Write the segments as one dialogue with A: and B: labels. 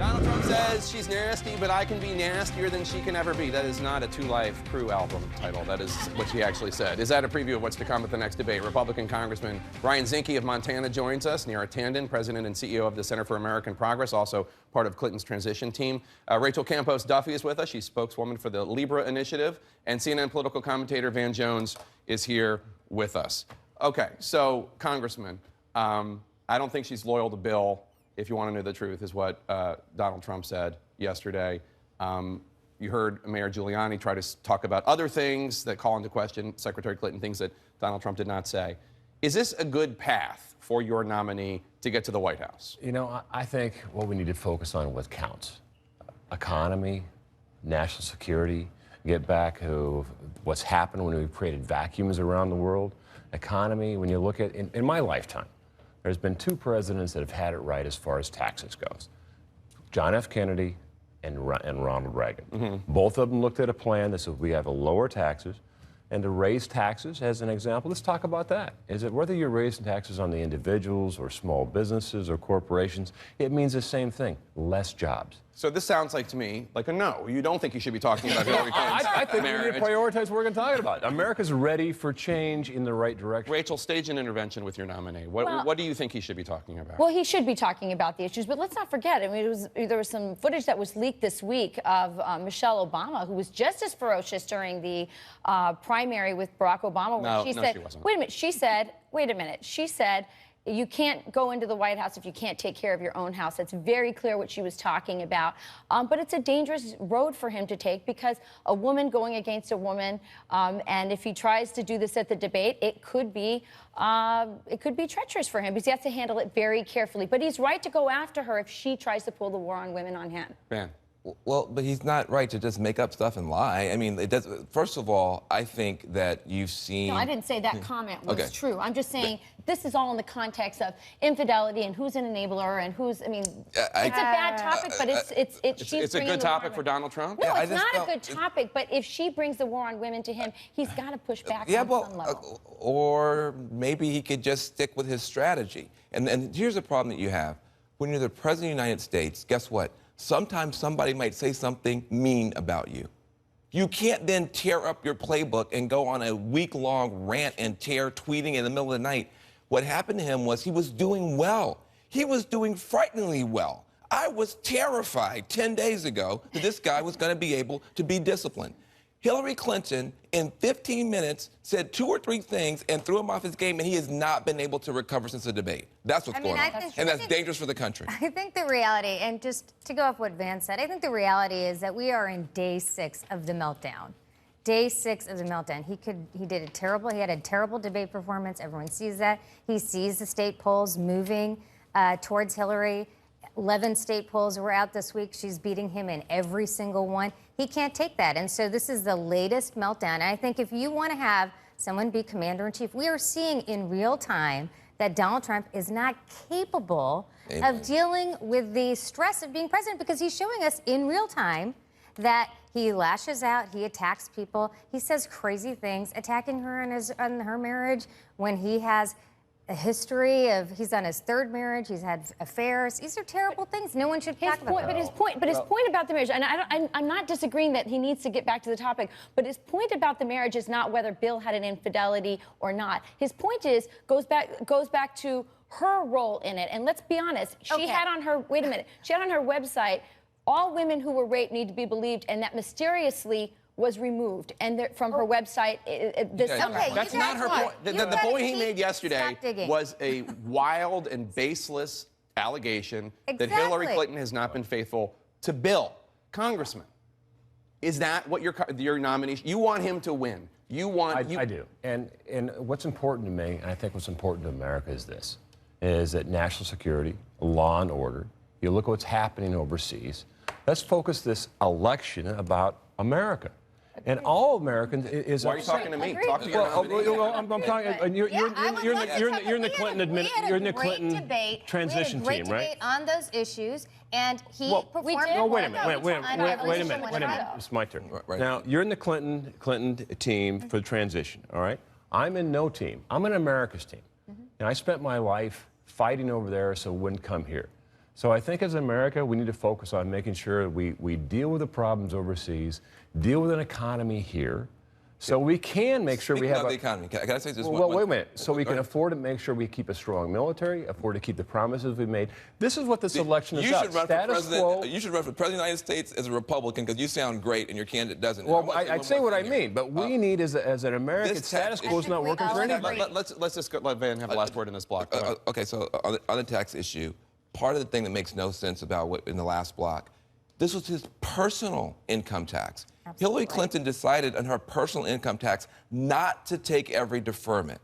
A: Donald Trump says she's nasty, but I can be nastier than she can ever be. That is not a Two Live Crew album title. That is what she actually said. Is that a preview of what's to come at the next debate? Republican Congressman Ryan Zinke of Montana joins us. Neera Tanden, president and CEO of the Center for American Progress, also part of Clinton's transition team. Rachel Campos Duffy is with us. She's spokeswoman for the Libra Initiative. And CNN political commentator Van Jones is here with us. Okay, so, Congressman, I don't think she's loyal to Bill, if you want to know the truth, is what Donald Trump said yesterday. You heard Mayor Giuliani try to talk about other things that call into question Secretary Clinton, things that Donald Trump did not say. Is this a good path for your nominee to get to the White House?
B: You know, I think what we need to focus on what counts. Economy, national security, get back to what's happened when we've created vacuums around the world. Economy, when you look at, in my lifetime, there's been two presidents that have had it right as far as taxes goes. John F. Kennedy and Ronald Reagan. Mm-hmm. Both of them looked at a plan that said we have to lower taxes and to raise taxes, as an example. Let's talk about that. Is it whether you're raising taxes on the individuals or small businesses or corporations, it means the same thing, less jobs.
A: So this sounds like to me like a no. You don't think you should be talking about Hillary Clinton's
B: I think
A: marriage.
B: we need to prioritize what we're going to talk about. America's ready for change in the right direction.
A: Rachel, stage an intervention with your nominee. What do you think he should be talking about?
C: Well, he should be talking about the issues, but let's not forget, I mean, there was some footage that was leaked this week of Michelle Obama, who was just as ferocious during the primary with Barack Obama. Where she said,
A: she wasn't.
C: wait a minute. She said, you can't go into the White House if you can't take care of your own house. It's very clear what she was talking about. But it's a dangerous road for him to take because a woman going against a woman, and if he tries to do this at the debate, it could be treacherous for him because he has to handle it very carefully. But he's right to go after her if she tries to pull the war on women on him.
A: Ben.
D: Well, but he's not right to just make up stuff and lie. I mean, it does. First of all, I think that you've seen.
C: No, I didn't say that comment was true. I'm just saying this is all in the context of infidelity and who's an enabler and who's. I mean, it's a bad topic, but
A: it's a good topic for Donald Trump.
C: No, it's not a good topic. But if she brings the war on women to him, he's got to push back on some level.
D: Or maybe he could just stick with his strategy. And here's the problem that you have: when you're the president of the United States, guess what? Sometimes somebody might say something mean about you. You can't then tear up your playbook and go on a week-long rant and tear tweeting in the middle of the night. What happened to him was he was doing well. He was doing frighteningly well. I was terrified 10 days ago that this guy was going to be able to be disciplined. Hillary Clinton, in 15 minutes, said 2 or 3 things and threw him off his game, and he has not been able to recover since the debate. That's what's going on. And that's dangerous for the country.
E: I think the reality, and just to go off what Van said, I think the reality is that we are in day 6 of the meltdown. Day 6 of the meltdown. He had a terrible debate performance. Everyone sees that. He sees the state polls moving towards Hillary. 11 state polls were out this week. She's beating him in every single one. He can't take that. And so this is the latest meltdown. And I think if you want to have someone be commander-in-chief, we are seeing in real time that Donald Trump is not capable of dealing with the stress of being president because he's showing us in real time that he lashes out, he attacks people, he says crazy things, attacking her in her marriage when he has a history of, he's on his 3rd marriage, he's had affairs. These are terrible things. No one should talk about that.
C: His point about the marriage, and I'm not disagreeing that he needs to get back to the topic, but his point about the marriage is not whether Bill had an infidelity or not. His point goes back to her role in it. And let's be honest, she had on her, she had on her website, all women who were raped need to be believed, and that mysteriously was removed from her website this summer.
A: That's not her point. The point he made yesterday was a wild and baseless allegation that Hillary Clinton has not been faithful to Bill. Congressman, is that what your nomination? You want him to win. I
B: do. And what's important to me, and I think what's important to America is this, is that national security, law and order, you look at what's happening overseas. Let's focus this election about America. And all Americans is.
A: Why are you talking to me? Talk to your nominee.
B: I'm talking. You're in the Clinton transition team, right?
E: We had a great debate on those issues, and he performed.
B: No, wait a minute. It's my turn.
D: Right.
B: Now you're in the Clinton team for the transition. All right. I'm in no team. I'm in America's team, and I spent my life fighting over there so it wouldn't come here. So I think as America, we need to focus on making sure we deal with the problems overseas, deal with an economy here, so we can make sure we
D: Speaking
B: have
D: of the economy, can I say this?
B: Well, wait a minute. So we can afford to make sure we keep a strong military, afford to keep the promises we made. This is what this election is about. Status quo.
D: You should run for president of the United States as a Republican because you sound great and your candidate doesn't.
B: Well, I'd say what I mean, but we need as an American, status quo is not working for anybody.
A: Let's just let Van have the last word in this block.
D: Okay, so on the tax issue, part of the thing that makes no sense about what in the last block, this was his personal income tax.
E: Absolutely.
D: Hillary Clinton decided on her personal income tax not to take every deferment.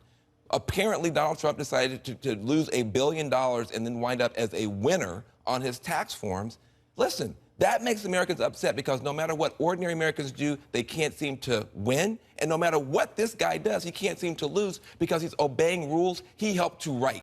D: Apparently, Donald Trump decided to lose $1 billion and then wind up as a winner on his tax forms. Listen, that makes Americans upset because no matter what ordinary Americans do, they can't seem to win. And no matter what this guy does, he can't seem to lose because he's obeying rules he helped to write.